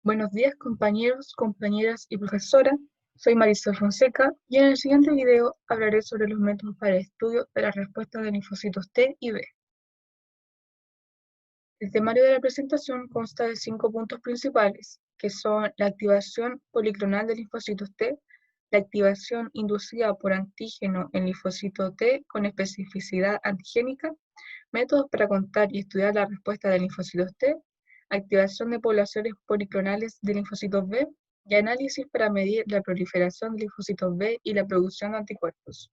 Buenos días compañeros, compañeras y profesora. Soy Marisol Fonseca y en el siguiente video hablaré sobre los métodos para el estudio de las respuestas de linfocitos T y B. El temario de la presentación consta de 5 puntos principales, que son la activación policlonal de linfocitos T, la activación inducida por antígeno en linfocito T con especificidad antigénica, métodos para contar y estudiar la respuesta de linfocitos T, activación de poblaciones policlonales de linfocitos B y análisis para medir la proliferación de linfocitos B y la producción de anticuerpos.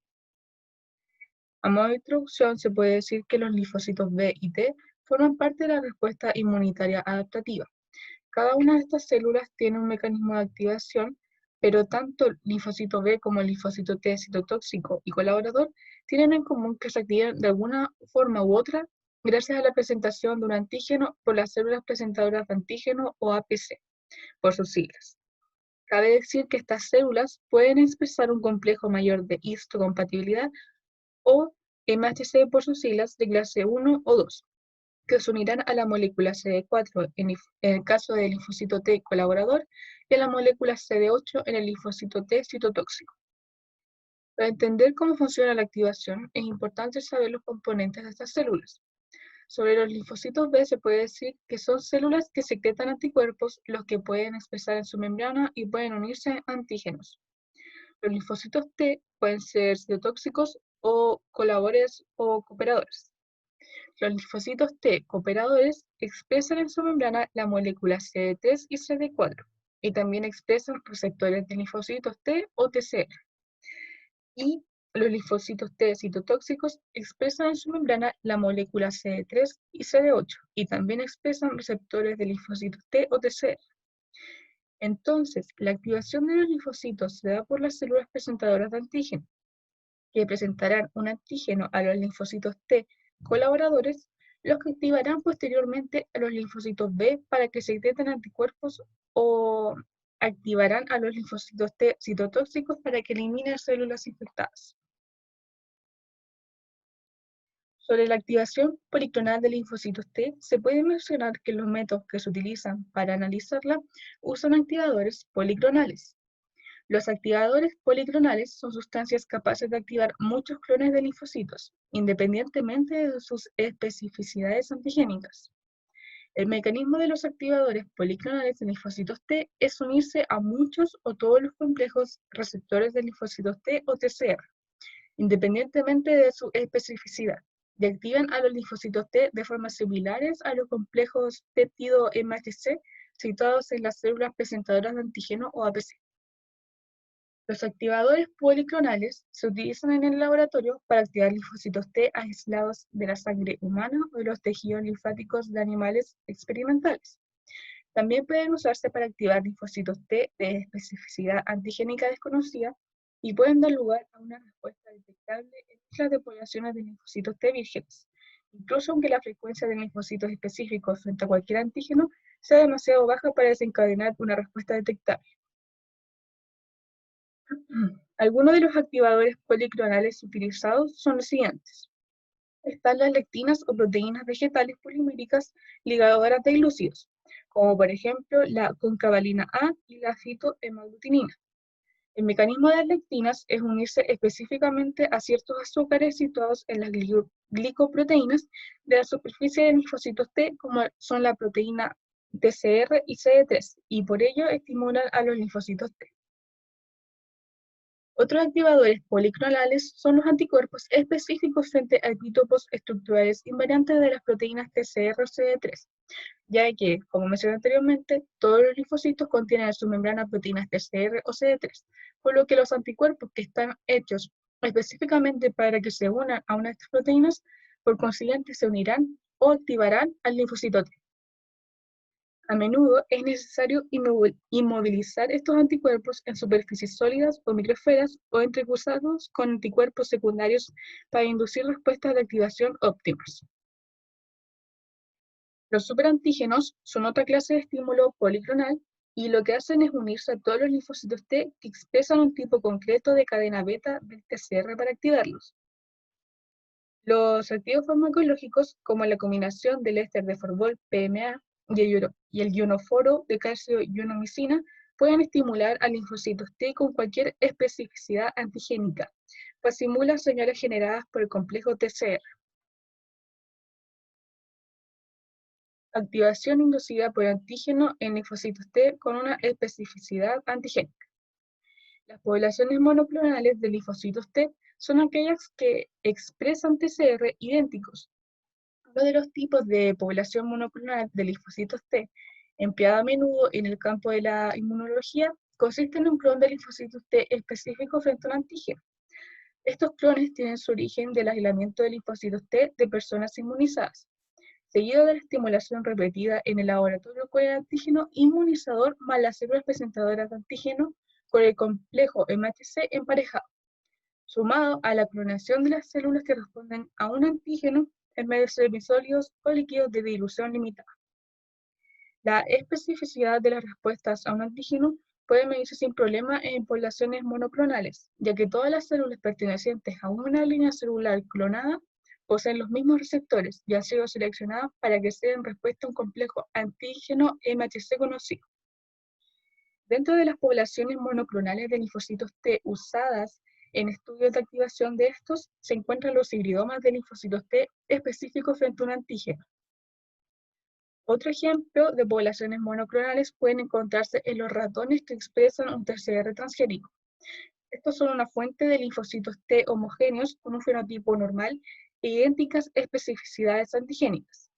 A modo de introducción, se puede decir que los linfocitos B y T forman parte de la respuesta inmunitaria adaptativa. Cada una de estas células tiene un mecanismo de activación, pero tanto el linfocito B como el linfocito T citotóxico y colaborador tienen en común que se activan de alguna forma u otra gracias a la presentación de un antígeno por las células presentadoras de antígeno o APC, por sus siglas. Cabe decir que estas células pueden expresar un complejo mayor de histocompatibilidad o MHC por sus siglas de clase 1 o 2, que se unirán a la molécula CD4 en el caso del linfocito T colaborador y a la molécula CD8 en el linfocito T citotóxico. Para entender cómo funciona la activación, es importante saber los componentes de estas células. Sobre los linfocitos B se puede decir que son células que secretan anticuerpos, los que pueden expresar en su membrana y pueden unirse a antígenos. Los linfocitos T pueden ser citotóxicos o colaboradores o cooperadores. Los linfocitos T cooperadores expresan en su membrana la molécula CD3 y CD4 y también expresan receptores de linfocitos T o TCR. Y los linfocitos T citotóxicos expresan en su membrana la molécula CD3 y CD8 y también expresan receptores de linfocitos T o TCR. Entonces, la activación de los linfocitos se da por las células presentadoras de antígeno, que presentarán un antígeno a los linfocitos T colaboradores, los que activarán posteriormente a los linfocitos B para que secreten anticuerpos o activarán a los linfocitos T citotóxicos para que eliminen células infectadas. Sobre la activación policlonal de linfocitos T, se puede mencionar que los métodos que se utilizan para analizarla usan activadores policlonales. Los activadores policlonales son sustancias capaces de activar muchos clones de linfocitos, independientemente de sus especificidades antigénicas. El mecanismo de los activadores policlonales de linfocitos T es unirse a muchos o todos los complejos receptores de linfocitos T o TCR, independientemente de su especificidad, y activan a los linfocitos T de formas similares a los complejos péptido MHC situados en las células presentadoras de antígeno o APC. Los activadores policlonales se utilizan en el laboratorio para activar linfocitos T aislados de la sangre humana o de los tejidos linfáticos de animales experimentales. También pueden usarse para activar linfocitos T de especificidad antigénica desconocida y pueden dar lugar a una respuesta detectable en islas de poblaciones de linfocitos T vírgenes, incluso aunque la frecuencia de linfocitos específicos frente a cualquier antígeno sea demasiado baja para desencadenar una respuesta detectable. Algunos de los activadores policlonales utilizados son los siguientes. Están las lectinas o proteínas vegetales poliméricas ligadoras de glúcidos, como por ejemplo la concavalina A y la fitohemaglutinina. El mecanismo de las lectinas es unirse específicamente a ciertos azúcares situados en las glicoproteínas de la superficie de linfocitos T, como son la proteína TCR y CD3, y por ello estimulan a los linfocitos T. Otros activadores policlonales son los anticuerpos específicos frente a epítopos estructurales invariantes de las proteínas TCR o CD3, ya que, como mencioné anteriormente, todos los linfocitos contienen en su membrana proteínas TCR o CD3, por lo que los anticuerpos que están hechos específicamente para que se unan a una de estas proteínas, por consiguiente se unirán o activarán al linfocito T. A menudo es necesario inmovilizar estos anticuerpos en superficies sólidas o microesferas o entrecruzados con anticuerpos secundarios para inducir respuestas de activación óptimas. Los superantígenos son otra clase de estímulo policlonal y lo que hacen es unirse a todos los linfocitos T que expresan un tipo concreto de cadena beta del TCR para activarlos. Los activos farmacológicos, como la combinación del éster de Forbol PMA y el ionóforo de calcio ionomicina pueden estimular a linfocitos T con cualquier especificidad antigénica, pues simulan señales generadas por el complejo TCR. Activación inducida por antígeno en linfocitos T con una especificidad antigénica. Las poblaciones monoclonales de linfocitos T son aquellas que expresan TCR idénticos. Uno de los tipos de población monoclonal de linfocitos T, empleado a menudo en el campo de la inmunología, consiste en un clon de linfocitos T específico frente a un antígeno. Estos clones tienen su origen del aislamiento de linfocitos T de personas inmunizadas, seguido de la estimulación repetida en el laboratorio con el antígeno inmunizador más las células presentadoras de antígeno con el complejo MHC emparejado, sumado a la clonación de las células que responden a un antígeno en vez de ser sólidos o líquidos de dilución limitada. La especificidad de las respuestas a un antígeno puede medirse sin problema en poblaciones monoclonales, ya que todas las células pertenecientes a una línea celular clonada poseen los mismos receptores y han sido seleccionadas para que sean respuesta a un complejo antígeno MHC conocido. Dentro de las poblaciones monoclonales de linfocitos T usadas en estudios de activación de estos, se encuentran los hibridomas de linfocitos T específicos frente a un antígeno. Otro ejemplo de poblaciones monoclonales pueden encontrarse en los ratones que expresan un TCR transgénico. Estos son una fuente de linfocitos T homogéneos con un fenotipo normal e idénticas especificidades antigénicas.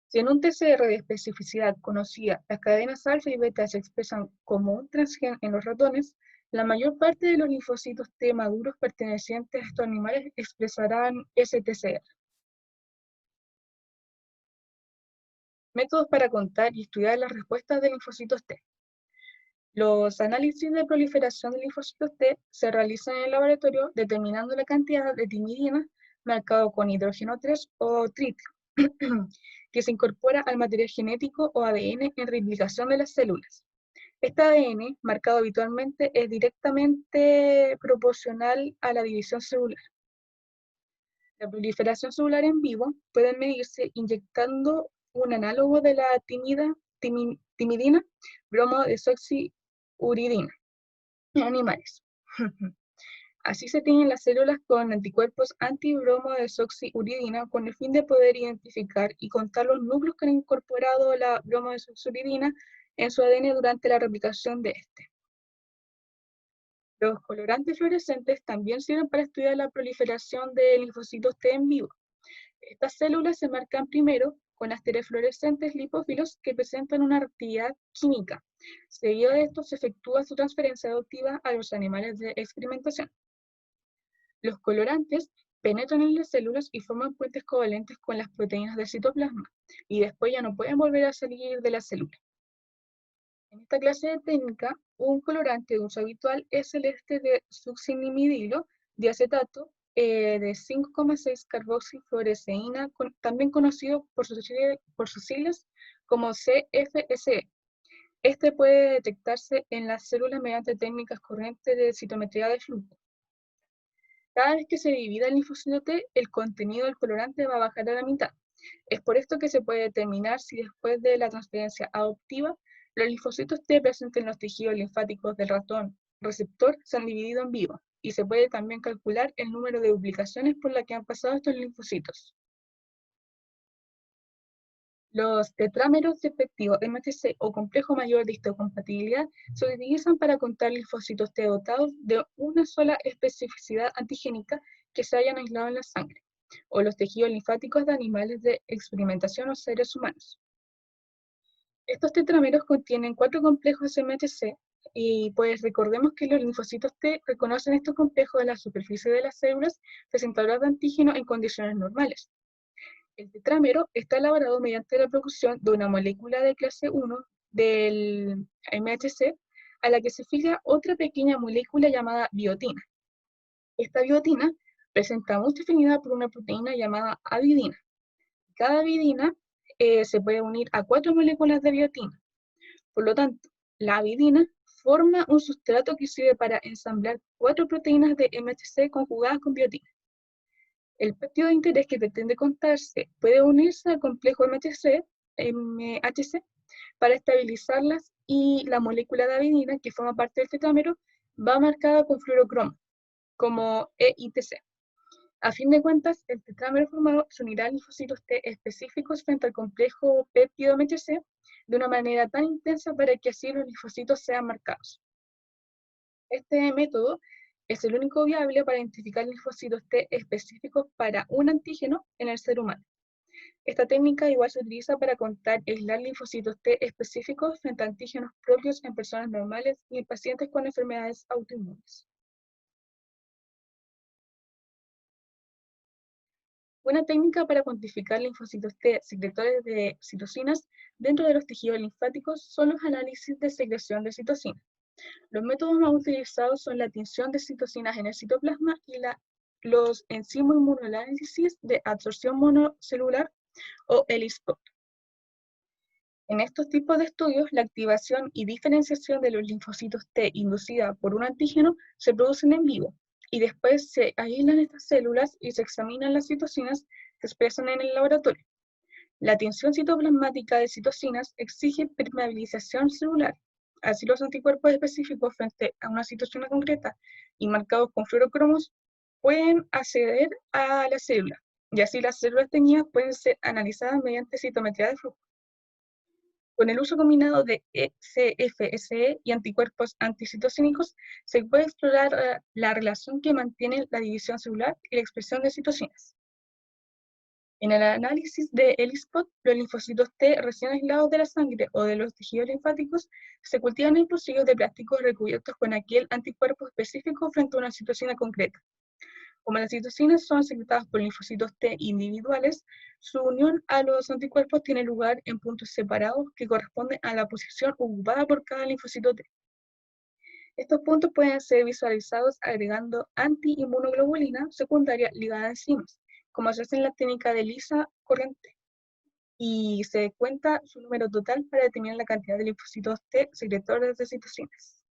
Si en un TCR de especificidad conocida las cadenas alfa y beta se expresan como un transgen en los ratones, la mayor parte de los linfocitos T maduros pertenecientes a estos animales expresarán ese TCR. Métodos para contar y estudiar las respuestas de linfocitos T. Los análisis de proliferación de linfocitos T se realizan en el laboratorio determinando la cantidad de timidina marcado con hidrógeno 3 o tritio, que se incorpora al material genético o ADN en replicación de las células. Este ADN, marcado habitualmente, es directamente proporcional a la división celular. La proliferación celular en vivo puede medirse inyectando un análogo de la timidina, bromo desoxiuridina, en animales. Así se tienen las células con anticuerpos anti-bromo desoxiuridina con el fin de poder identificar y contar los núcleos que han incorporado la bromo desoxiuridina en su ADN durante la replicación de este. Los colorantes fluorescentes también sirven para estudiar la proliferación de linfocitos T en vivo. Estas células se marcan primero con ásteres fluorescentes lipófilos que presentan una actividad química. Seguido de esto se efectúa su transferencia adoptiva a los animales de experimentación. Los colorantes penetran en las células y forman puentes covalentes con las proteínas del citoplasma, y después ya no pueden volver a salir de la célula. En esta clase de técnica, un colorante de uso habitual es el este de succinimidilo diacetato de 5,6-carboxifluoresceína, también conocido por sus siglas como CFSE. Este puede detectarse en las células mediante técnicas corrientes de citometría de flujo. Cada vez que se divida el linfocito T, el contenido del colorante va a bajar a la mitad. Es por esto que se puede determinar si después de la transferencia adoptiva, los linfocitos T presentes en los tejidos linfáticos del ratón receptor se han dividido en vivo, y se puede también calcular el número de duplicaciones por las que han pasado estos linfocitos. Los tetrámeros de efectivo MHC o complejo mayor de histocompatibilidad se utilizan para contar linfocitos T dotados de una sola especificidad antigénica que se hayan aislado en la sangre, o los tejidos linfáticos de animales de experimentación o seres humanos. Estos tetrámeros contienen 4 complejos MHC, y pues recordemos que los linfocitos T reconocen estos complejos en la superficie de las células presentadoras de antígeno en condiciones normales. El tetrámero está elaborado mediante la producción de una molécula de clase 1 del MHC a la que se fija otra pequeña molécula llamada biotina. Esta biotina presenta mucha afinidad por una proteína llamada avidina. Cada avidina se puede unir a 4 moléculas de biotina. Por lo tanto, la avidina forma un sustrato que sirve para ensamblar 4 proteínas de MHC conjugadas con biotina. El péptido de interés que pretende contarse puede unirse al complejo MHC MHC para estabilizarlas y la molécula de adenina, que forma parte del tetrámero, va marcada con fluorocromo, como EITC. A fin de cuentas, el tetrámero formado se unirá a linfocitos T específicos frente al complejo péptido MHC de una manera tan intensa para que así los linfocitos sean marcados. Este método es el único viable para identificar linfocitos T específicos para un antígeno en el ser humano. Esta técnica igual se utiliza para contar y aislar linfocitos T específicos frente a antígenos propios en personas normales y en pacientes con enfermedades autoinmunes. Una técnica para cuantificar linfocitos T secretores de citocinas dentro de los tejidos linfáticos son los análisis de secreción de citocinas. Los métodos más utilizados son la tinción de citocinas en el citoplasma y los enzimo-inmunoanálisis de absorción monocelular o ELISpot. En estos tipos de estudios, la activación y diferenciación de los linfocitos T inducida por un antígeno se producen en vivo, y después se aíslan estas células y se examinan las citocinas que se expresan en el laboratorio. La tinción citoplasmática de citocinas exige permeabilización celular. Así los anticuerpos específicos frente a una citocina concreta y marcados con fluorocromos pueden acceder a la célula, y así las células teñidas pueden ser analizadas mediante citometría de flujo. Con el uso combinado de CFSE y anticuerpos anticitocínicos, se puede explorar la relación que mantiene la división celular y la expresión de citocinas. En el análisis de ELISpot, los linfocitos T recién aislados de la sangre o de los tejidos linfáticos se cultivan en pocillos de plásticos recubiertos con aquel anticuerpo específico frente a una citocina concreta. Como las citocinas son secretadas por linfocitos T individuales, su unión a los anticuerpos tiene lugar en puntos separados que corresponden a la posición ocupada por cada linfocito T. Estos puntos pueden ser visualizados agregando antiinmunoglobulina secundaria ligada a enzimas, como se hace en la técnica de ELISA corriente, y se cuenta su número total para determinar la cantidad de linfocitos T secretores de citocinas.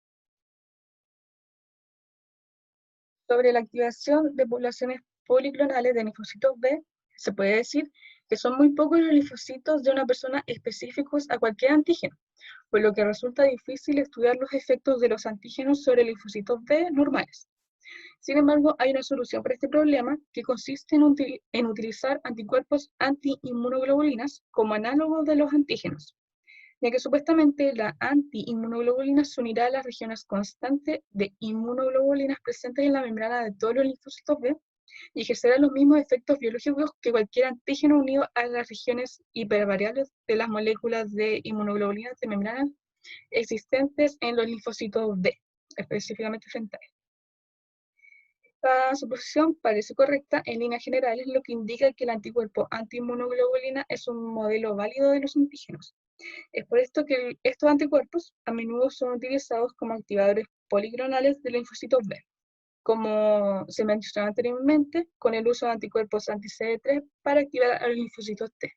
Sobre la activación de poblaciones policlonales de linfocitos B, se puede decir que son muy pocos los linfocitos de una persona específicos a cualquier antígeno, por lo que resulta difícil estudiar los efectos de los antígenos sobre linfocitos B normales. Sin embargo, hay una solución para este problema que consiste en utilizar anticuerpos antiinmunoglobulinas como análogos de los antígenos, ya que supuestamente la antiinmunoglobulina se unirá a las regiones constantes de inmunoglobulinas presentes en la membrana de todos los linfocitos B y ejercerá los mismos efectos biológicos que cualquier antígeno unido a las regiones hipervariables de las moléculas de inmunoglobulinas de membrana existentes en los linfocitos B, específicamente frente a él. Esta suposición parece correcta en líneas generales, lo que indica que el anticuerpo antiinmunoglobulina es un modelo válido de los antígenos. Es por esto que estos anticuerpos a menudo son utilizados como activadores policlonales de linfocitos B, como se mencionó anteriormente, con el uso de anticuerpos anti-CD3 para activar a los linfocitos T.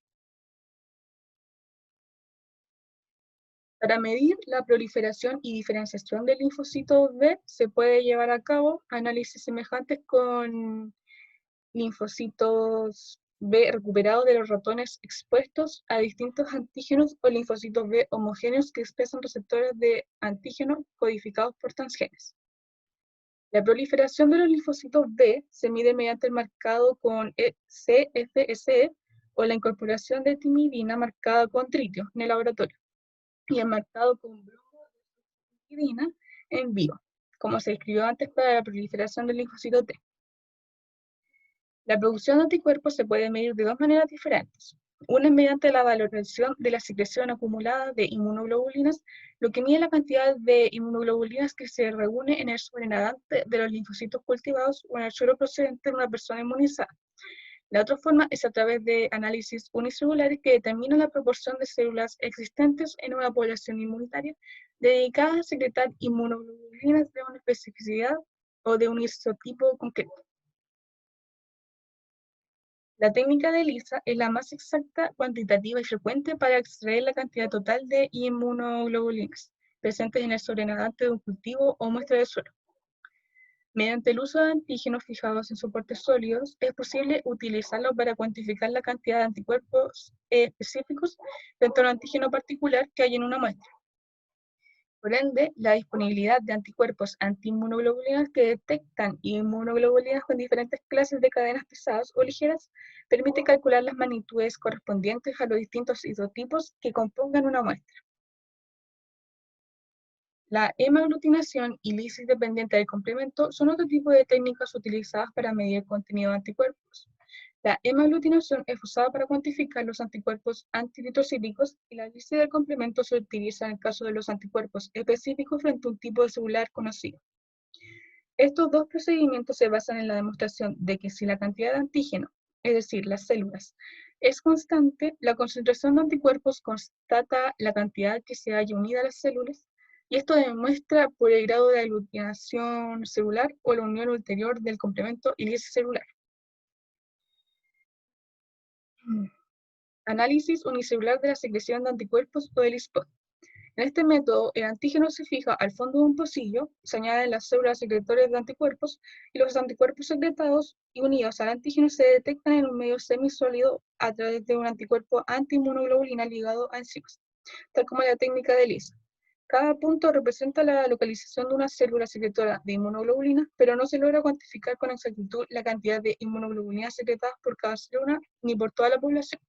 Para medir la proliferación y diferenciación de linfocitos B, se puede llevar a cabo análisis semejantes con linfocitos B recuperados de los ratones expuestos a distintos antígenos o linfocitos B homogéneos que expresan receptores de antígeno codificados por transgenes. La proliferación de los linfocitos B se mide mediante el marcado con CFSE o la incorporación de timidina marcada con tritio en el laboratorio y el marcado con bromotimidina en vivo, como se describió antes para la proliferación del linfocito T. La producción de anticuerpos se puede medir de dos maneras diferentes. Una es mediante la valoración de la secreción acumulada de inmunoglobulinas, lo que mide la cantidad de inmunoglobulinas que se reúne en el sobrenadante de los linfocitos cultivados o en el suelo procedente de una persona inmunizada. La otra forma es a través de análisis unicelulares que determinan la proporción de células existentes en una población inmunitaria dedicada a secretar inmunoglobulinas de una especificidad o de un isotipo concreto. La técnica de ELISA es la más exacta, cuantitativa y frecuente para extraer la cantidad total de inmunoglobulinas presentes en el sobrenadante de un cultivo o muestra de suelo. Mediante el uso de antígenos fijados en soportes sólidos, es posible utilizarlos para cuantificar la cantidad de anticuerpos específicos dentro de un antígeno particular que hay en una muestra. Por ende, la disponibilidad de anticuerpos antiinmunoglobulinas que detectan inmunoglobulinas con diferentes clases de cadenas pesadas o ligeras permite calcular las magnitudes correspondientes a los distintos citotipos que compongan una muestra. La hemaglutinación y lisis dependiente del complemento son otro tipo de técnicas utilizadas para medir el contenido de anticuerpos. La hemaglutinación es usada para cuantificar los anticuerpos antieritrocíticos y la lisis del complemento se utiliza en el caso de los anticuerpos específicos frente a un tipo de celular conocido. Estos dos procedimientos se basan en la demostración de que si la cantidad de antígeno, es decir, las células, es constante, la concentración de anticuerpos constata la cantidad que se haya unida a las células, y esto demuestra por el grado de aglutinación celular o la unión ulterior del complemento y lisis celular. Análisis unicelular de la secreción de anticuerpos o del ISPOT. En este método, el antígeno se fija al fondo de un pocillo, se añaden las células secretores de anticuerpos y los anticuerpos secretados y unidos al antígeno se detectan en un medio semisólido a través de un anticuerpo antiinmunoglobulina ligado a enzimas, tal como la técnica de Lisa. Cada punto representa la localización de una célula secretora de inmunoglobulina, pero no se logra cuantificar con exactitud la cantidad de inmunoglobulinas secretadas por cada célula ni por toda la población.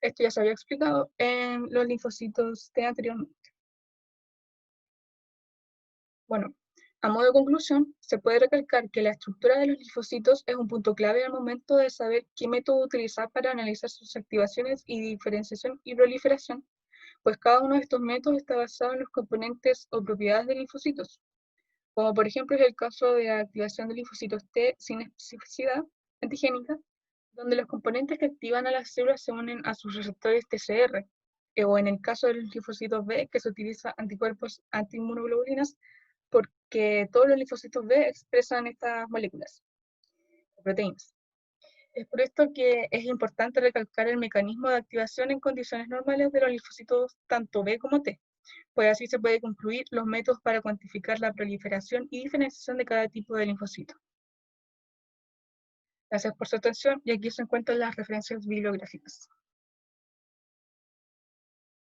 Esto ya se había explicado en los linfocitos T anteriormente. Bueno, a modo de conclusión, se puede recalcar que la estructura de los linfocitos es un punto clave al momento de saber qué método utilizar para analizar sus activaciones y diferenciación y proliferación, pues cada uno de estos métodos está basado en los componentes o propiedades de linfocitos, como por ejemplo es el caso de la activación de linfocitos T sin especificidad antigénica, donde los componentes que activan a las células se unen a sus receptores TCR, o en el caso de los linfocitos B, que se utiliza anticuerpos antiinmunoglobulinas, porque todos los linfocitos B expresan estas moléculas, proteínas. Es por esto que es importante recalcar el mecanismo de activación en condiciones normales de los linfocitos tanto B como T, pues así se puede concluir los métodos para cuantificar la proliferación y diferenciación de cada tipo de linfocito. Gracias por su atención y aquí se encuentran las referencias bibliográficas.